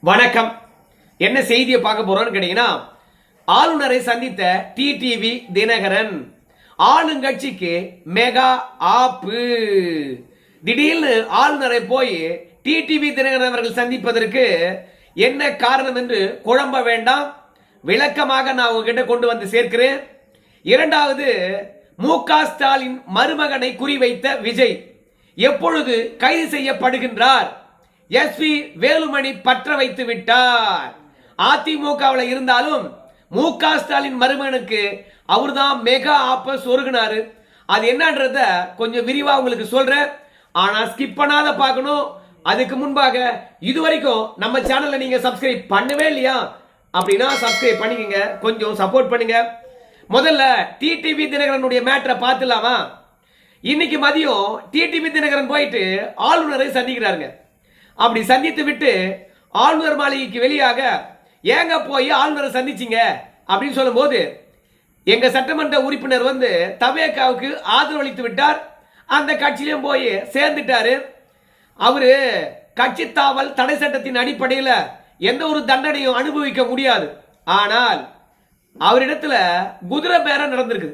வணக்கம். என்ன செய்தியை பார்க்க போறோம்னு கேட்டீங்கன்னா, ஆளுநரை சந்தித்த டிடிவி தினகரன் ஆளுங்கட்சிக்கு மெகா ஆப்பு. திடீர்னு ஆளுநரை போய் டிடிவி தினகரன் அவர்கள் சந்திப்பதற்கு என்ன காரணம் என்று குழம்ப வேண்டாம், விளக்கமாக நான் உங்ககிட்ட கொண்டு வந்து சேர்க்கிறேன். இரண்டாவது, மு.க. ஸ்டாலின் மருமகனை குறிவைத்த விஜய் எப்பொழுது கைது செய்யப்படுகின்றார்? எஸ்பி வேலுமணி பற்ற வைத்து விட்டார். அதிமுகவில் இருந்தாலும் மு.க. ஸ்டாலின் மருமகனுக்கு அவர்தான் மெகா ஆப்ப சொருகினாரு. அது என்னன்றத கொஞ்சம் விரிவா உங்களுக்கு சொல்றேன். ஆனா ஸ்கிப் பண்ணாத பார்க்கணும். அதுக்கு முன்பாக இதுவரைக்கும் நம்ம சேனலை நீங்க சப்ஸ்கிரைப் பண்ணவே இல்லையா அப்படின்னா சப்ஸ்கிரைப் பண்ணிக்கங்க, கொஞ்சம் சப்போர்ட் பண்ணுங்க. முதல்ல டிடிவி தினகரனுடைய மேட்டரை பார்த்துலாமா? இன்னைக்கு மதியம் டிடிவி தினகரன் போயிட்டு ஆளுநரை சந்திக்கிறாருங்க. அப்படி சந்தித்து விட்டு ஆளுநர் மாளிகைக்கு வெளியாக ஏங்க போய் ஆளுநரை சந்திச்சிங்க அப்படின்னு சொல்லும் போது, எங்க சட்டமன்ற உறுப்பினர் வந்து தவேகாவுக்கு ஆதரவளித்து விட்டார், அந்த கட்சியிலும் போய் சேர்ந்துட்டாரு. அவரு கட்சி தாவல் தடை சட்டத்தின் அடிப்படையில் எந்த ஒரு தண்டனையும் அனுபவிக்க முடியாது. ஆனால் அவரிடத்துல குதிரை பேரம் நடந்திருக்கு.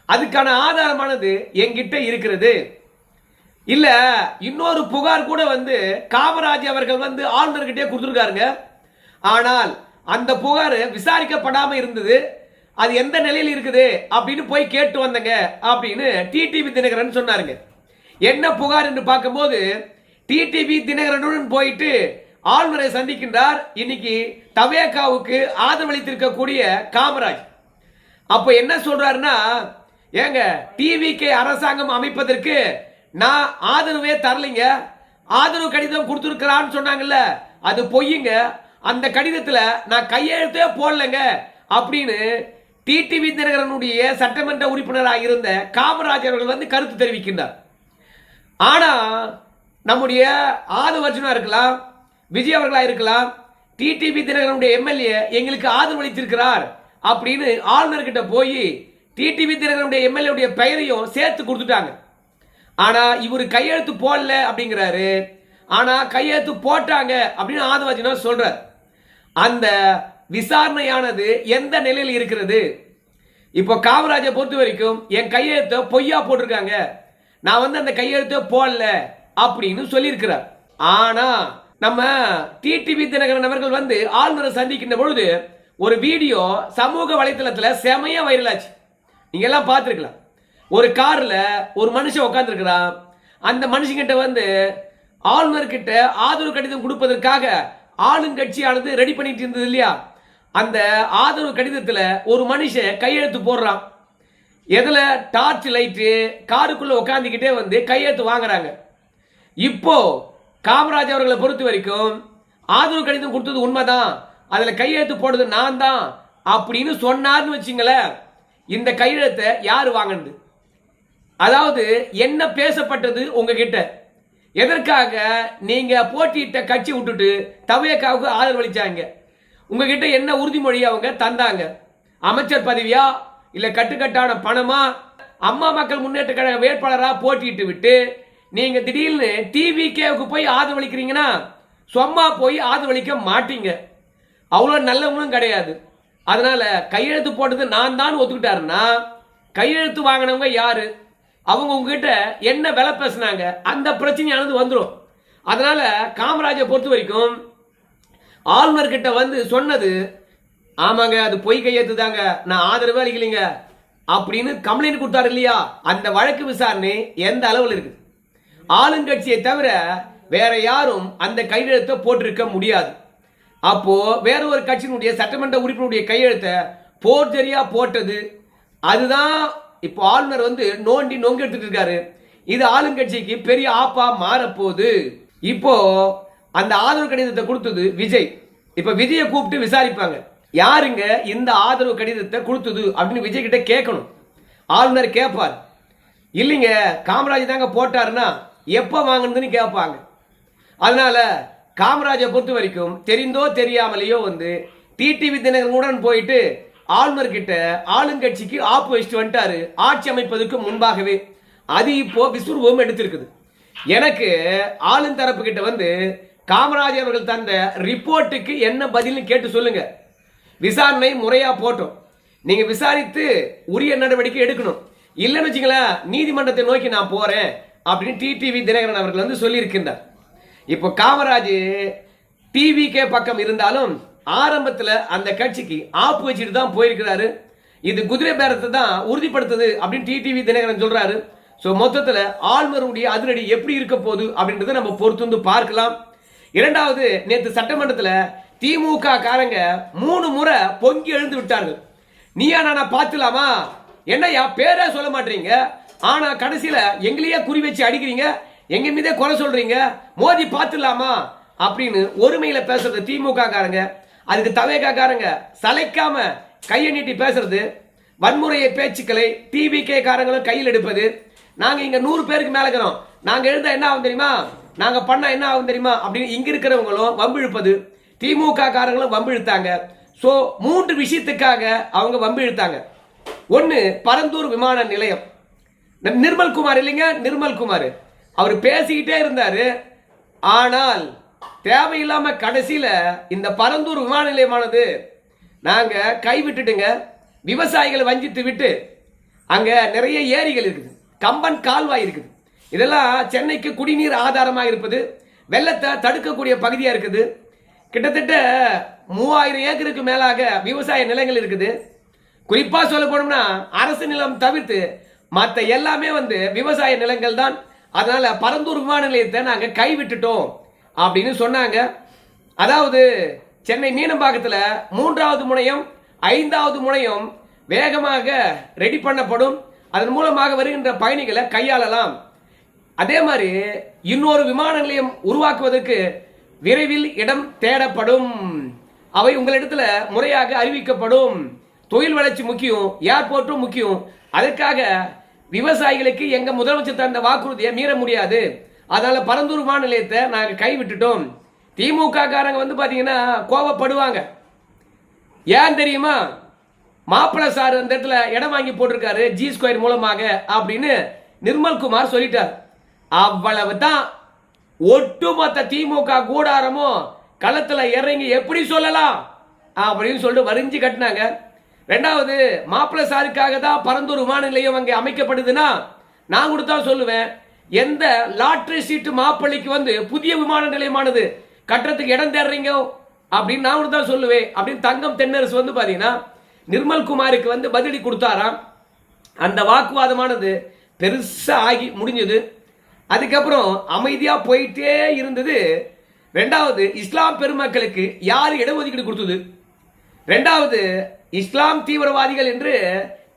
அதுக்கான ஆதாரமானது என்கிட்ட இருக்கிறது. இல்ல இன்னொரு புகார் கூட வந்து காமராஜ் அவர்கள் வந்து ஆளுநர்கிட்டே கொடுத்துருக்காருங்க. ஆனால் அந்த புகார் விசாரிக்கப்படாம இருந்தது. அது எந்த நிலையில் இருக்குது அப்படின்னு போய் கேட்டு வந்தங்க அப்படின்னு டிடிவி தினகரன் சொன்னாருங்க. என்ன புகார் என்று பார்க்கும்போது, டிடிவி தினகரனுடன் போயிட்டு ஆளுநரை சந்திக்கின்றார் இன்னைக்கு தவேகாவுக்கு ஆதரவளித்திருக்கக்கூடிய காமராஜ். அப்ப என்ன சொல்றாருன்னா, ஏங்க டிவிகே அரசாங்கம் அமைப்பதற்கு நான் ஆதரவே தரலைங்க, ஆதரவு கடிதம் கொடுத்துருக்கிறான்னு சொன்னாங்கல்ல, அது பொய்யுங்க, அந்த கடிதத்தில் நான் கையெழுத்தே போடலைங்க அப்படின்னு டிடிவி தினகரனுடைய சட்டமன்ற உறுப்பினராக இருந்த காமராஜ் அவர்கள் வந்து கருத்து தெரிவிக்கின்றார். ஆனா நம்முடைய ஆதவர்ஜுனா இருக்கலாம், விஜய் அவர்களா இருக்கலாம், டிடிவி தினகரனுடைய எம்எல்ஏ எங்களுக்கு ஆதரவளித்திருக்கிறார் அப்படின்னு ஆளுநர்கிட்ட போய் டிடிவி தினகரனுடைய எம்எல்ஏ பெயரையும் சேர்த்து கொடுத்துட்டாங்க. ஆனா இவர் கையெழுத்து போடல அப்படிங்கிறாரு. ஆனா கையெழுத்து போட்டாங்க அப்படின்னு ஆதவர்ஜுனா சொல்றார். அந்த விசாரணையானது எந்த நிலையில் இருக்கிறது? இப்போ காமராஜை பொறுத்த வரைக்கும் என் கையெழுத்தை பொய்யா போட்டிருக்காங்க, நான் வந்து அந்த கையெழுத்தை போடல அப்படின்னு சொல்லியிருக்கிறார். ஆனா நம்ம டிடிவி தினகரன் அவர்கள் வந்து ஆளுநரை சந்திக்கின்ற பொழுது ஒரு வீடியோ சமூக வலைத்தளத்தில் செமையா வைரல் ஆச்சு. நீங்க எல்லாம் பார்த்துருக்கலாம். ஒரு கார்ல ஒரு மனுஷன் உட்கார்ந்து இருக்கிறான். அந்த மனுஷங்கிட்ட வந்து ஆளுநர்கிட்ட ஆதரவு கடிதம் கொடுப்பதற்காக ஆளுங்கட்சியானது ரெடி பண்ணிட்டு இருந்தது இல்லையா, அந்த ஆதரவு கடிதத்தில் ஒரு மனுஷன் கையெழுத்து போடுறான். எதுல? டார்ச் லைட்டு காருக்குள்ள உட்காந்துக்கிட்டே வந்து கையெழுத்து வாங்குறாங்க. இப்போ காமராஜ் அவர்களை பொறுத்த வரைக்கும் ஆதரவு கடிதம் கொடுத்தது உண்மைதான், அதுல கையெழுத்து போடுறது நான் தான் அப்படின்னு சொன்னார்னு வச்சுங்களேன். இந்த கையெழுத்தை யாரு வாங்கினது? அதாவது என்ன பேசப்பட்டது உங்ககிட்ட? எதற்காக நீங்க போட்டியிட்ட கட்சி விட்டுட்டு தவேகாவுக்கு ஆதரவளிச்சாங்க? உங்ககிட்ட என்ன உறுதிமொழி அவங்க தந்தாங்க? அமைச்சர் பதவியா, இல்ல கட்டுக்கட்டான பணமா? அம்மா மக்கள் முன்னேற்ற கழக வேட்பாளரா போட்டியிட்டு விட்டு நீங்க திடீர்னு டிவிகேவுக்கு போய் ஆதரவளிக்கிறீங்கன்னா சும்மா போய் ஆதரவளிக்க மாட்டீங்க, அவ்வளோ நல்லவங்களும் கிடையாது. அதனால கையெழுத்து போட்டது நான் தான் ஒத்துக்கிட்டாருன்னா கையெழுத்து வாங்கினவங்க யாரு? அவங்க உங்ககிட்ட என்ன விலை பேசினாங்க? அந்த பிரச்சனையானது வந்துடும். அதனால காமராஜை பொறுத்த வரைக்கும் ஆளுநர்கிட்ட வந்து சொன்னது ஆமாங்க, அது பொய் கையெழுத்து தாங்க, நான் ஆதரவே அளிக்கலைங்க அப்படின்னு கம்ப்ளைண்ட் கொடுத்தாரு இல்லையா, அந்த வழக்கு விசாரணை எந்த அளவில் இருக்கு? ஆளுங்கட்சியை தவிர வேற யாரும் அந்த கையெழுத்தை போட்டிருக்க முடியாது. அப்போ வேற ஒரு கட்சியினுடைய சட்டமன்ற உறுப்பினருடைய கையெழுத்தை போர்ஜரியா போட்டது அதுதான் இப்போ ஆளுநர் வந்து நோண்டி நொங்கு எடுத்துட்டு இருக்காரு. இது ஆளுங்கட்சிக்கு பெரிய ஆப்பா மாறப்போகுது. இப்போ அந்த ஆதரவு கடிதத்தை கொடுத்தது விஜய். இப்ப விஜயை கூப்பிட்டு விசாரிப்பாங்க, யாருங்க இந்த ஆதரவு கடிதத்தை கொடுத்தது அப்படின்னு விஜய் கிட்ட கேட்கணும். ஆளுநர் கேட்பார், இல்லைங்க காமராஜ் தாங்க போட்டாருன்னா எப்ப வாங்கினதுன்னு கேட்பாங்க. அதனால காமராஜை பொறுத்த வரைக்கும் தெரிந்தோ தெரியாமலேயோ வந்து டிடிவி தினகரனுடன் போயிட்டு ஆளுநர் கிட்ட ஆளுங்கட்சிக்கு ஆப்பு வச்சுட்டு வந்துட்டாரு ஆட்சி அமைப்பதற்கு முன்பாகவே. அது இப்போ விஸ்வரூபம் எடுத்திருக்குது. எனக்கு ஆளும் தரப்பு கிட்ட வந்து காமராஜர் அவர்கள் தந்த ரிப்போர்ட்டுக்கு என்ன பதில்னு கேட்டு சொல்லுங்க. விசாரணை முறையா போட்டோம். நீங்க விசாரித்து உரிய நடவடிக்கை எடுக்கணும். இல்லைன்னு வச்சுங்களேன், நீதிமன்றத்தை நோக்கி நான் போறேன் அப்படின்னு டிடிவி தினகரன் அவர்கள் வந்து சொல்லியிருக்கின்றார். இப்போ காமராஜ் டிவிகே பக்கம் இருந்தாலும் ஆரம்பத்தில் அந்த கட்சிக்கு ஆப்பு வச்சுட்டு தான் போயிருக்கிறாரு. இது குதிரை பேரத்தை தான் உறுதிப்படுத்துது அப்படின்னு டிடிவி தினகரன் சொல்றாரு. ஸோ மொத்தத்தில் ஆளுநருடைய அதிரடி எப்படி இருக்க போகுது அப்படின்றத நம்ம பொறுத்து வந்து பார்க்கலாம். இரண்டாவது, நேற்று சட்டமன்றத்தில் திமுக காரங்க 3 முறை பொங்கி எழுந்து விட்டார்கள். நீயா நானா பார்த்துலாமா, என்னையா பேரே சொல்ல மாட்டீங்க, ஆனா கடைசியில எங்களையே குறி வச்சு அடிக்கிறீங்க, எங்க மீதே குறை சொல்றீங்க, மோதி பார்த்துலாமா அப்படின்னு ஒருமையில பேசுறது திமுக காரங்க. அதுக்கு தவேகா காரங்க சளைக்காம கையை நீட்டி பேசுறது, வன்முறையை பேச்சுக்களை டிவிகே காரங்களும் கையில் எடுப்பது. நாங்க இங்க 100 பேருக்கு மேல இருக்கிறோம், நாங்க எழுந்தா என்ன ஆகும் தெரியுமா, நாங்க பண்ணா என்ன ஆகும் தெரியுமா அப்படின்னு இங்க இருக்கிறவங்களும் வம்பு இழுப்பது. திமுக காரங்களும் வம்பு இழுத்தாங்க. ஸோ 3 விஷயத்துக்காக அவங்க வம்பு இழுத்தாங்க. ஒன்று, பரந்தூர் விமான நிலையம். நிர்மல் குமார் இல்லைங்க, நிர்மல் குமார் அவர் பேசிக்கிட்டே இருந்தாரு. ஆனால் தேவையில்லாம கடைசியில இந்த பரந்தூர் விமான நிலையமானது நாங்க கைவிட்டுட்டுங்க, விவசாயிகளை வஞ்சித்து விட்டு அங்க நிறைய ஏரிகள் இருக்குது, கம்பன் கால்வாய் இருக்குது, இதெல்லாம் சென்னைக்கு குடிநீர் ஆதாரமாக இருப்பது, வெள்ளத்தை தடுக்கக்கூடிய பகுதியா இருக்குது. கிட்டத்தட்ட 3000 ஏக்கருக்கு மேலாக விவசாய நிலங்கள் இருக்குது. குறிப்பா சொல்ல போனோம்னா அரசு நிலம் தவிர்த்து மற்ற எல்லாமே வந்து விவசாய நிலங்கள் தான். அதனால பரந்தூர் விமான நிலையத்தை நாங்க கைவிட்டுட்டோம் அப்படின்னு சொன்னாங்க. அதாவது சென்னை மீனம்பாக்கத்தில் 3வது முனையம் 5வது முனையம் வேகமாக ரெடி பண்ணப்படும், அதன் மூலமாக வருகின்ற பயணிகளை கையாளலாம். அதே மாதிரி இன்னொரு விமான நிலையம் உருவாக்குவதற்கு விரைவில் இடம் தேடப்படும், அவை உங்களிடத்துல முறையாக அறிவிக்கப்படும். தொழில் வளர்ச்சி முக்கியம், ஏர்போர்ட்டும் முக்கியம். அதற்காக விவசாயிகளுக்கு எங்க முதலமைச்சர் தந்த வாக்குறுதியை மீற முடியாது. அதனால பரந்தூர் விமான நிலையத்தை நாங்க கைவிட்டுட்டோம். திமுக காரங்க வந்து பாத்தீங்கன்னா கோவப்படுவாங்க. ஏன் தெரியுமா, மாப்பிள்ள சார் அந்த இடத்துல இடம் வாங்கி போட்டிருக்காரு G2 மூலமாக அப்படின்னு நிர்மல் குமார் சொல்லிட்டார். அவ்வளவுதான். ஒட்டுமொத்த திமுக கூடாரமும் களத்துல இறங்கி எப்படி சொல்லலாம் அப்படின்னு சொல்லிட்டு வரிஞ்சு கட்டினாங்க. ரெண்டாவது, மாப்பிள்ள சாருக்காக தான் பரந்தூர் விமான நிலையம் அங்கே அமைக்கப்படுதுன்னா நான் கூட தான் சொல்லுவேன், எந்த லாட்டரி சீட்டு மாப்பிள்ளைக்கு வந்து புதிய விமான நிலையமானது கட்டுறதுக்கு இடம் தேடுறீங்க அப்படின்னு நான் கூட தான் சொல்லுவேன் அப்படின்னு தங்கம் தென்னரசு வந்து பாத்தீங்கன்னா நிர்மல் குமாருக்கு வந்து பதிலடி கொடுத்தாராம். அந்த வாக்குவாதமானது பெருசா ஆகி முடிஞ்சது. அதுக்கப்புறம் அமைதியா போயிட்டே இருந்தது. ரெண்டாவது, இஸ்லாம் பெருமக்களுக்கு யார் இடஒதுக்கீடு கொடுத்தது? ரெண்டாவது, இஸ்லாம் தீவிரவாதிகள் என்று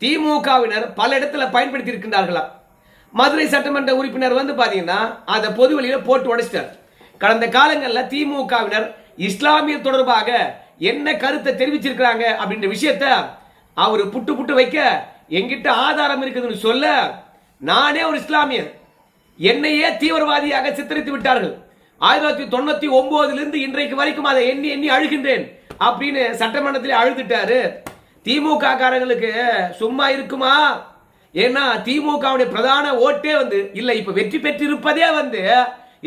திமுகவினர் பல இடத்துல பயன்படுத்தி இருக்கின்றார்களா? மதுரை சட்டமன்ற உறுப்பினர் வந்து பாத்தீங்கன்னா அதை பொது வழியில போட்டு உடைச்சிட்டார். கடந்த காலங்களில் திமுகவினர் இஸ்லாமியர் தொடர்பாக என்ன கருத்தை தெரிவிச்சிருக்கிறாங்க அப்படின்ற விஷயத்த அவர் புட்டு புட்டு வைக்க என்கிட்ட ஆதாரம் இருக்குதுன்னு சொல்ல, நானே ஒரு இஸ்லாமியர், என்னையே தீவிரவாதியாக சித்தரித்து விட்டார்கள், 1999 இன்றைக்கு வரைக்கும் அதை எண்ணி எண்ணி அழுகின்றேன் அப்படின்னு சட்டமன்றத்தில் அழுதுட்டாரு. திமுக காரங்களுக்கு சும்மா இருக்குமா? ஏன்னா திமுகவுடைய பிரதான ஓட்டே வந்து இல்ல, இப்ப வெற்றி பெற்றிருப்பதே வந்து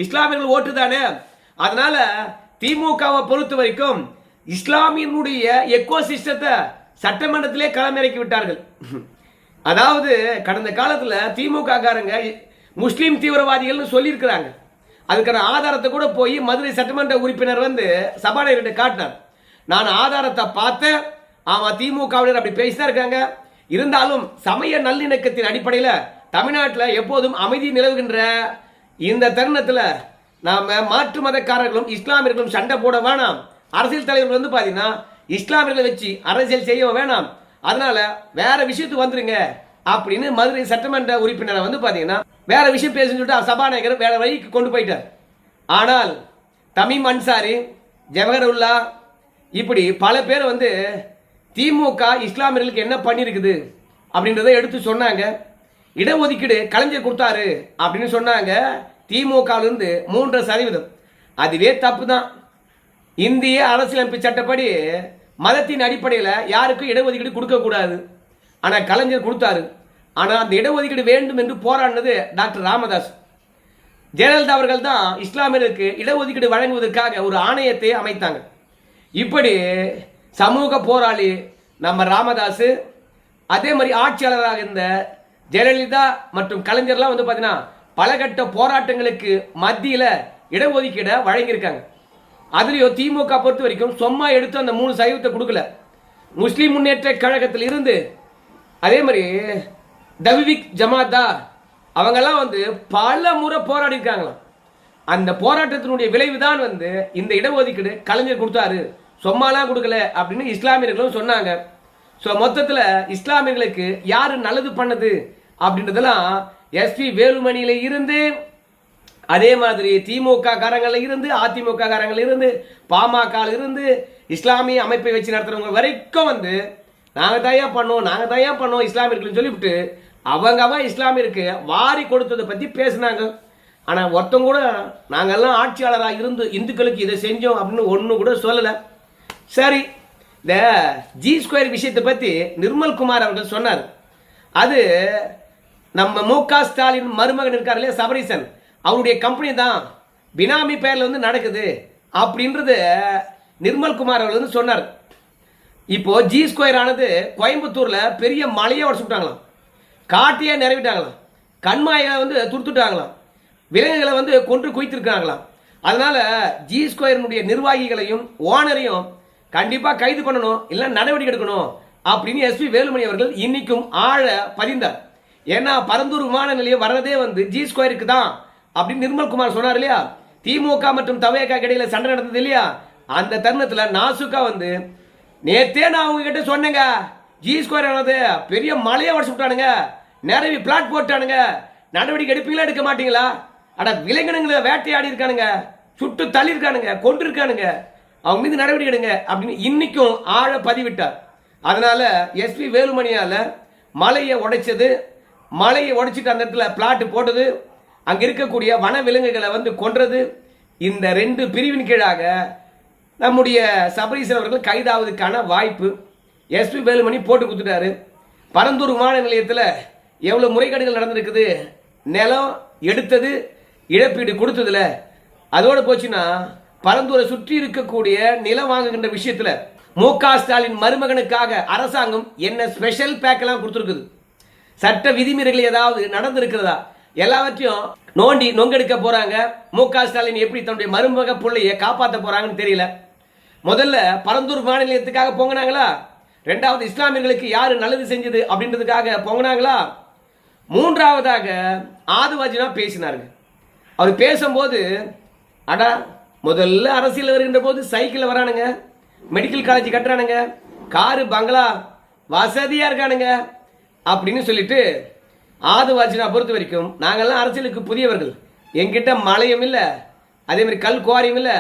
இஸ்லாமியர்கள் ஓட்டு தானே. அதனால திமுகவை பொறுத்த வரைக்கும் இஸ்லாமியனுடைய எக்கோ சிஸ்டத்தை சட்டமன்றத்திலே களமிறக்கி விட்டார்கள். அதாவது கடந்த காலத்துல திமுக காரங்க முஸ்லீம் தீவிரவாதிகள் சொல்லியிருக்கிறாங்க. அதுக்கான ஆதாரத்தை கூட போய் மதுரை சட்டமன்ற உறுப்பினர் வந்து சபாநாயகர்கிட்ட காட்டினார். நான் ஆதாரத்தை பார்த்தேன், ஆமா திமுகவினர் அப்படி பேசிதான் இருக்காங்க. இருந்தாலும் சமய நல்லிணக்கத்தின் அடிப்படையில் தமிழ்நாட்டில் எப்போதும் அமைதி நிலவுகின்ற இந்த தருணத்தில் நாம மாற்று மதக்காரர்களும் இஸ்லாமியர்களும் சண்டை போட வேணாம். அரசியல் தலைவர்கள் வந்து பாத்தீங்கன்னா இஸ்லாமியர்களை வச்சு அரசியல் செய்ய வேணாம், அதனால வேற விஷயத்துக்கு வந்துருங்க அப்படின்னு மதுரை சட்டமன்ற உறுப்பினரை வந்து பாத்தீங்கன்னா வேற விஷயம் பேசுன்னு சொல்லிட்டு சபாநாயகர் வேற வழிக்கு கொண்டு போயிட்டார். ஆனால் தமீம் அன்சாரி, ஜவஹருல்லா இப்படி பல பேர் வந்து திமுக இஸ்லாமியர்களுக்கு என்ன பண்ணிருக்குது அப்படின்றத எடுத்து சொன்னாங்க. இடஒதுக்கீடு கலைஞர் கொடுத்தாரு அப்படின்னு சொன்னாங்க. திமுகவிலிருந்து 3%. அதுவே தப்பு தான். இந்திய அரசியலமைப்பு சட்டப்படி மதத்தின் அடிப்படையில் யாருக்கும் இடஒதுக்கீடு கொடுக்க கூடாது. ஆனா கலைஞர் கொடுத்தாரு. ஆனா அந்த இடஒதுக்கீடு வேண்டும் என்று போராடினது டாக்டர் ராமதாஸ். ஜெயலலிதா அவர்கள் தான் இஸ்லாமியருக்கு இடஒதுக்கீடு வழங்குவதற்காக ஒரு ஆணையத்தை அமைத்தாங்க. இப்படி சமூக போராளி நம்ம ராமதாஸ், அதே மாதிரி ஆட்சியாளராக இருந்த ஜெயலலிதா மற்றும் கலைஞர்லாம் வந்து பார்த்தீங்கன்னா பல கட்ட போராட்டங்களுக்கு மத்தியில் இடஒதுக்கீடை வழங்கியிருக்காங்க. அதுலேயும் திமுக பொறுத்த வரைக்கும் சும்மா எடுத்து அந்த 3% கொடுக்கல. முஸ்லீம் முன்னேற்ற கழகத்தில் இருந்து அதே மாதிரி தவிவிக் ஜமாத்தா அவங்கெல்லாம் வந்து பல முறை போராடி இருக்காங்களாம். அந்த போராட்டத்தினுடைய விளைவு தான் வந்து இந்த இடஒதுக்கீடு கலைஞர் கொடுத்தாரு, சும்மாலாம் கொடுக்கல அப்படின்னு இஸ்லாமியர்களும் சொன்னாங்க. ஸோ மொத்தத்தில் இஸ்லாமியர்களுக்கு யாரு நல்லது பண்ணது அப்படின்றதெல்லாம் எஸ்பி வேலுமணியில இருந்து, அதே மாதிரி திமுக காரங்கள இருந்து, அதிமுக காரங்கள இருந்து, பாமக இருந்து, இஸ்லாமிய அமைப்பை வச்சு நடத்துறவங்க வரைக்கும் வந்து நாங்க தயா பண்ணோம் இஸ்லாமியர்கள் சொல்லிவிட்டு அவங்க இஸ்லாமியருக்கு வாரி கொடுத்ததை பத்தி பேசினாங்க. ஆனா ஒருத்தங்க கூட நாங்கெல்லாம் ஆட்சியாளராக இருந்து இந்துக்களுக்கு இதை செஞ்சோம் அப்படின்னு ஒண்ணு கூட சொல்லல. சரி, இந்த G2 விஷயத்தை பத்தி நிர்மல் குமார் அவர்கள் சொன்னார். அது நம்ம மு.க. ஸ்டாலின் மருமகன் இருக்கார் இல்லையா சபரீசன், அவருடைய கம்பெனி தான் பினாமி பெயர்ல வந்து நடக்குது அப்படின்றது நிர்மல் குமார் அவர்கள் வந்து சொன்னார். இப்போ G2 ஆனது கோயம்புத்தூர்ல பெரிய மலையை உடச்சு விட்டாங்களாம், காட்டியே நிறைவிட்டாங்களாம், கண்மாயை வந்து துடுத்துட்டாங்களாம், விலங்குகளை வந்து கொன்று குவித்திருக்காங்களாம். அதனால G2 நிர்வாகிகளையும் ஓனரையும் கண்டிப்பா கைது பண்ணணும், இல்ல நடவடிக்கை எடுக்கணும் அப்படின்னு எஸ்பி வேலுமணி அவர்கள் இன்னைக்கும் ஆழ பதிந்தார். ஏன்னா பரந்தூர் விமான நிலையம் வர்றதே வந்து G2 தான் அப்படின்னு நிர்மல் குமார் சொன்னார் இல்லையா. திமுக மற்றும் தவேக இடையில சண்டை நடந்தது இல்லையா, அந்த தருணத்துல நாசுக்கா வந்து நேத்தே நான் உங்ககிட்ட சொன்னேங்க, G2 ஆனது பெரிய மலையை உடச்சு விட்டானுங்க, நிறைய பிளாட் போட்டானுங்க, நடவடிக்கை எடுப்பீங்களா எடுக்க மாட்டீங்களா, அட விலங்கினங்களை வேட்டையாடி இருக்கானுங்க, சுட்டு தள்ளி இருக்கானுங்க, கொண்டு இருக்கானுங்க, அவங்க மீது நடவடிக்கை எடுங்க அப்படின்னு இன்னைக்கும் ஆழ பதிவிட்டார். அதனால எஸ்பி வேலுமணியால மலையை உடைச்சது, மலையை உடைச்சிட்டு அந்த இடத்துல பிளாட் போட்டது, அங்க இருக்கக்கூடிய வன விலங்குகளை வந்து கொன்றது, இந்த 2 பிரிவின் கீழாக நம்முடைய சபரீசன் அவர்கள் கைதாவதுக்கான வாய்ப்பு எஸ்பி வேலுமணி போட்டு கொடுத்துட்டாரு. பரந்தூர் விமான நிலையத்தில் எவ்வளவு முறைகேடுகள் நடந்திருக்குது, நிலம் எடுத்தது இழப்பீடு கொடுத்ததுல, அதோட போச்சுன்னா பரந்தூரை சுற்றி இருக்கக்கூடிய நிலம் வாங்குகின்ற விஷயத்துல மு.க. ஸ்டாலின் மருமகனுக்காக அரசாங்கம் என்ன ஸ்பெஷல் பேக் எல்லாம் கொடுத்துருக்குது, சட்ட விதிமீறல்கள் ஏதாவது நடந்திருக்கிறதா எல்லாவற்றையும் நோண்டி நொங்கெடுக்க போறாங்க. மு.க. ஸ்டாலின் எப்படி தன்னுடைய மருமக பிள்ளையை காப்பாற்ற போறாங்கன்னு தெரியல. முதல்ல பரந்தூர் விமான நிலையத்துக்காக போங்கினாங்களா, ரெண்டாவது இஸ்லாமியர்களுக்கு யாரு நல்லது செஞ்சது அப்படின்றதுக்காக போங்கினாங்களா, மூன்றாவதாக ஆதுவாஜினா பேசினார்கள். அவர் பேசும்போது அடா முதல்ல அரசியல் வருகின்ற போது சைக்கிள் வரானுங்க, மெடிக்கல் காலேஜ் கட்டுறானுங்க, காரு பங்களா வசதியா இருக்கானுங்க அப்படின்னு சொல்லிட்டு ஆதுவாஜினா பொறுத்த வரைக்கும் நாங்கெல்லாம் அரசியலுக்கு புதியவர்கள், எங்கிட்ட மலையும் இல்லை, அதே மாதிரி கல் குவாரியும் இல்லை,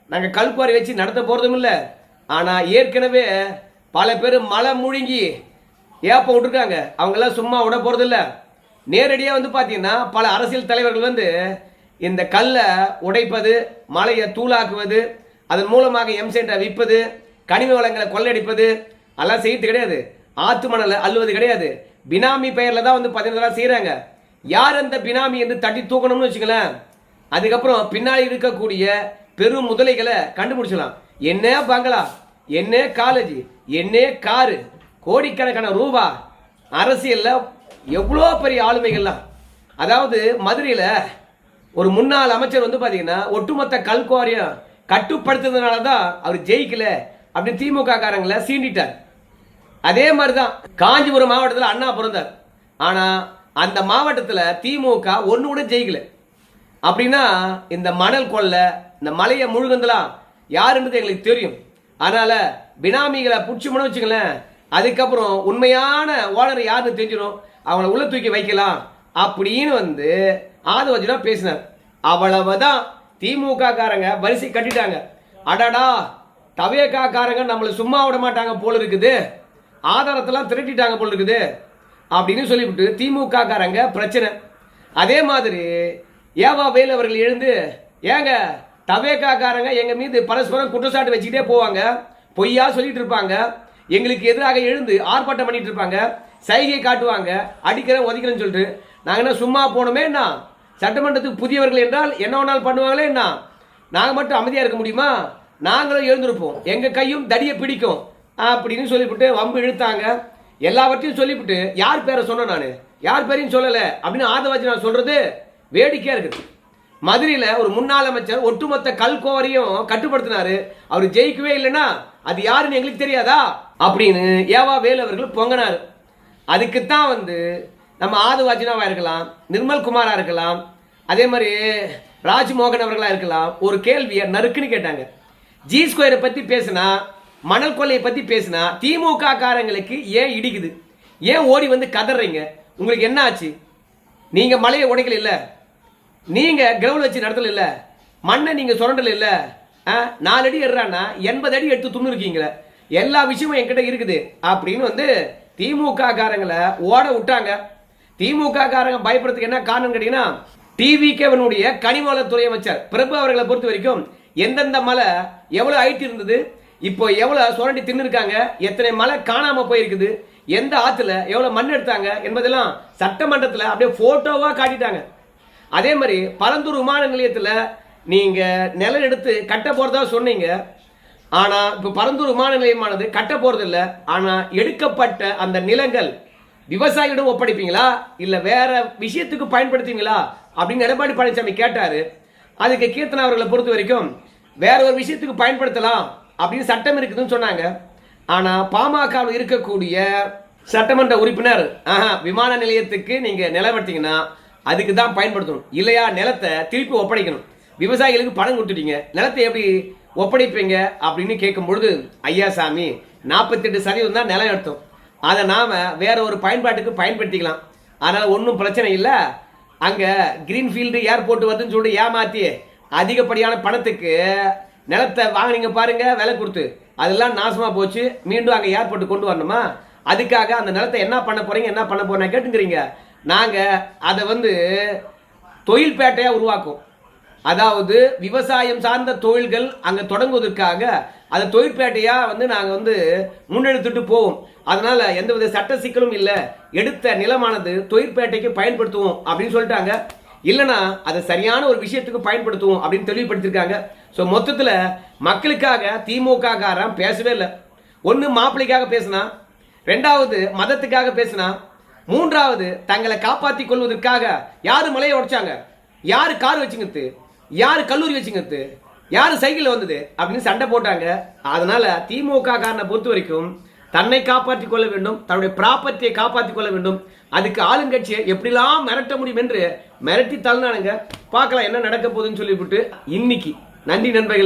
நாங்கள் கல் குவாரி வச்சு நடத்த போறதும் இல்லை. ஆனால் ஏற்கனவே பல பேர் மலை முழுங்கி ஏப்ப விட்டுருக்காங்க, அவங்கெல்லாம் சும்மா விட போறதில்லை. நேரடியாக வந்து பார்த்தீங்கன்னா பல அரசியல் தலைவர்கள் வந்து இந்த கல்லை உடைப்பது, மலையை தூளாக்குவது, அதன் மூலமாக எம்சென்டை விற்பது, கனிம வளங்களை கொள்ளடிப்பது எல்லாம் செய்யறது கிடையாது, ஆத்து மணலை அள்ளுவது கிடையாது, பினாமி பெயர்ல தான் வந்து பார்த்தீங்கன்னா செய்யறாங்க. யார் அந்த பினாமி என்று தட்டி தூக்கணும்னு வச்சுக்கலாம், அதுக்கப்புறம் பின்னாடி இருக்கக்கூடிய பெரும் முதலைகளை கண்டுபிடிச்சலாம். என்ன பங்களா, என்ன காலேஜ், என்ன காரு, கோடிக்கணக்கான ரூபா, அரசியல்ல எவ்வளோ பெரிய ஆளுமைகள்லாம். அதாவது மதுரையில ஒரு முன்னாள் அமைச்சர் வந்து பாத்தீங்கன்னா ஒட்டுமொத்த கல்குவாரியம் கட்டுப்படுத்துறதுனால தான் அவர் ஜெயிக்கல அப்படின்னு திமுக காரங்களை சீண்டிட்டார். அதே மாதிரிதான் காஞ்சிபுரம் மாவட்டத்தில் அண்ணா பிறந்தார், ஆனா அந்த மாவட்டத்தில் திமுக ஒன்னு கூட ஜெயிக்கல. அப்படின்னா இந்த மணல் கொள்ள, இந்த மலையை முழுகந்தலாம் யாருன்றது எங்களுக்கு தெரியும். அதனால பினாமிகளை புடிச்சோம்னு வச்சுங்களேன், அதுக்கப்புறம் உண்மையான ஓனர் யாருன்னு தெரிஞ்சிடும், அவங்கள உள்ள தூக்கி வைக்கலாம் அப்படின்னு வந்து ஆதவஜனா பேசினார். அவ்வளவுதான், திமுக காரங்க வரிசை கட்டிட்டாங்க. அடடா தவேகா காரங்க நம்மளை சும்மா விட மாட்டாங்க போல இருக்குது, ஆதாரத்தெல்லாம் திரட்டிட்டாங்க போல இருக்குது அப்படின்னு சொல்லிவிட்டு திமுக காரங்க பிரச்சனை. அதே மாதிரி ஏவா வேலு அவர்கள் எழுந்து, ஏங்க தவேகா காரங்க எங்க மீது பரஸ்பரம் குற்றச்சாட்டு வச்சுக்கிட்டே போவாங்க, பொய்யா சொல்லிட்டு இருப்பாங்க, எங்களுக்கு எதிராக எழுந்து ஆர்ப்பாட்டம் பண்ணிட்டு இருப்பாங்க, சைகை காட்டுவாங்க, அடிக்கிறேன் உதைக்கிறேன்னு சொல்லிட்டு நாங்க என்ன சும்மா போனோமேன்னா சட்டமன்றத்துக்கு புதியவர்கள் என்றால் என்ன வேணாலும் பண்ணுவாங்களே என்ன? நாங்க மட்டும் அமைதியா இருக்க முடியுமா? நாங்களும் எழுந்திருப்போம், எங்க கையும் தடியை பிடிக்கும் அப்படின்னு சொல்லிவிட்டு வம்பு இழுத்தாங்க. எல்லாவற்றையும் சொல்லிவிட்டு யார் பேரை சொன்ன, நான் யார் பேரையும் சொல்லல அப்படின்னு ஆதவாஜி நான் சொல்றது வேடிக்கையா இருக்குது. மதுரையில ஒரு முன்னாள் அமைச்சர் ஒட்டுமொத்த கல்கோவரையும் கட்டுப்படுத்தினாரு. அவர் ஜெயிக்கவே இல்லைன்னா அது யாருன்னு எங்களுக்கு தெரியாதா அப்படின்னு ஏவா வேலு அவர்கள் பொங்கினார். அதுக்குத்தான் நம்ம ஆதவாஜினாவா இருக்கலாம், நிர்மல் குமாரா இருக்கலாம், அதே மாதிரி ராஜ்மோகன் அவர்களா இருக்கலாம், ஒரு கேள்வியை நறுக்குன்னு கேட்டாங்க. ஜி ஸ்கொயரை பத்தி பேசினா, மணல் கொள்ளையை பத்தி பேசினா திமுக காரங்களுக்கு ஏன் இடிக்குது? ஏன் ஓடி கதறீங்க? உங்களுக்கு என்ன ஆச்சு? நீங்க மலையை உடைக்கல இல்ல, நீங்க கிரவுண்ட் வச்சு நடத்தல இல்ல, மண்ணை நீங்க சுரண்டல இல்ல, 4 அடி எடுறானா 80 அடி எடுத்து துண்ணுருக்கீங்களே, எல்லா விஷயமும் என்கிட்ட இருக்குது அப்படின்னு திமுக காரங்களை ஓட விட்டாங்க. திமுக காரங்க பயப்படுறதுக்கு என்ன காரணம் கேட்டீங்கன்னா, டிவிகேவனுடைய கனிமவளத்துறை அமைச்சர் பிரபு அவர்களை பொறுத்த வரைக்கும் எந்தெந்த மலை எவ்வளவு ஹைட் இருந்தது, இப்போ எவ்வளவு சுரண்டி தின்னு இருக்காங்க, எத்தனை மலை காணாம போயிருக்குது, எந்த ஆத்துல எவ்வளவு மண் எடுத்தாங்க என்பதெல்லாம் சட்டமன்றத்தில் அப்படியே போட்டோவா காட்டிட்டாங்க. அதே மாதிரி பரந்தூர் விமான நிலையத்தில் நீங்க நிலம் எடுத்து கட்ட போறதா சொன்னீங்க. ஆனா இப்ப பரந்தூர் விமான நிலையமானது கட்ட போறது இல்ல. ஆனா எடுக்கப்பட்ட அந்த நிலங்கள் விவசாயிகளிடம் ஒப்படைப்பீங்களா இல்ல வேற விஷயத்துக்கு பயன்படுத்துவீங்களா அப்படின்னு எடப்பாடி பழனிசாமி கேட்டாரு. அதுக்கு கீர்த்தனா அவர்களை பொறுத்த வரைக்கும் வேற ஒரு விஷயத்துக்கு பயன்படுத்தலாம் அப்படின்னு சட்டம் இருக்குதுன்னு சொன்னாங்க. ஆனா பாமக இருக்கக்கூடிய சட்டமன்ற உறுப்பினர் விமான நிலையத்துக்கு நீங்க நிலம் எடுத்தீங்கன்னா அதுக்கு தான் பயன்படுத்தணும், இல்லையா நிலத்தை திருப்பி ஒப்படைக்கணும். விவசாயிகளுக்கு பணம் கொடுத்துட்டீங்க, நிலத்தை எப்படி ஒப்படைப்பீங்க அப்படின்னு கேட்கும் பொழுது, ஐயா சாமி 48% தான் நிலம் எடுத்தோம், அதை நாம வேற ஒரு பயன்பாட்டுக்கு பயன்படுத்திக்கலாம், அதனால ஒன்றும் பிரச்சனை இல்லை. அங்க கிரீன்ஃபீல்டு ஏர்போர்ட் வருதுன்னு சொல்லிட்டு ஏமாத்தி அதிகப்படியான பணத்துக்கு நிலத்தை வாங்கினீங்க பாருங்க, விலை கொடுத்து அதெல்லாம் நாசமா போச்சு. மீண்டும் அங்க ஏர்போர்ட் கொண்டு வரணுமா? அதுக்காக அந்த நிலத்தை என்ன பண்ண போறீங்க, என்ன பண்ண போறீங்க கேட்டுக்கிறீங்க. நாங்க அதை தொழில்பேட்டையா உருவாக்கும், அதாவது விவசாயம் சார்ந்த தொழில்கள் அங்க தொடங்குவதற்காக அதை தொழிற்பேட்டையா நாங்க முன்னெடுத்துட்டு போவோம். அதனால எந்தவித சட்ட சிக்கலும் இல்ல, எடுத்த நிலமானது தொழிற்பேட்டைக்கு பயன்படுத்துவோம் அப்படின்னு சொல்லிட்டாங்க. இல்லைன்னா அதை சரியான ஒரு விஷயத்துக்கு பயன்படுத்துவோம் அப்படின்னு தெளிவுபடுத்திருக்காங்க. ஸோ மொத்தத்தில் மக்களுக்காக திமுக காரன் பேசவே இல்லை. ஒன்று மாப்பிள்ளைக்காக பேசினா, ரெண்டாவது மதத்துக்காக பேசினா, மூன்றாவது தங்களை காப்பாற்றிக் கொள்வதற்காக யாரு மலையை உடைச்சாங்க, யாரு கார் வச்சுங்கிறது, யாரு கல்லூரி வச்சுங்கிறது, யாரு சைக்கிள் வந்தது அப்படின்னு சண்டை போட்டாங்க. அதனால திமுக காரனை பொறுத்த வரைக்கும் தன்னை காப்பாற்றிக் கொள்ள வேண்டும், தன்னுடைய ப்ராப்பர்ட்டியை காப்பாற்றிக் கொள்ள வேண்டும். அதுக்கு ஆளுங்கட்சியை எப்படிலாம் மிரட்ட முடியும் என்று மிரட்டி தள்ளினானுங்க. பார்க்கலாம் என்ன நடக்க போகுதுன்னு சொல்லிவிட்டு இன்னைக்கு நன்றி நண்பர்கள்.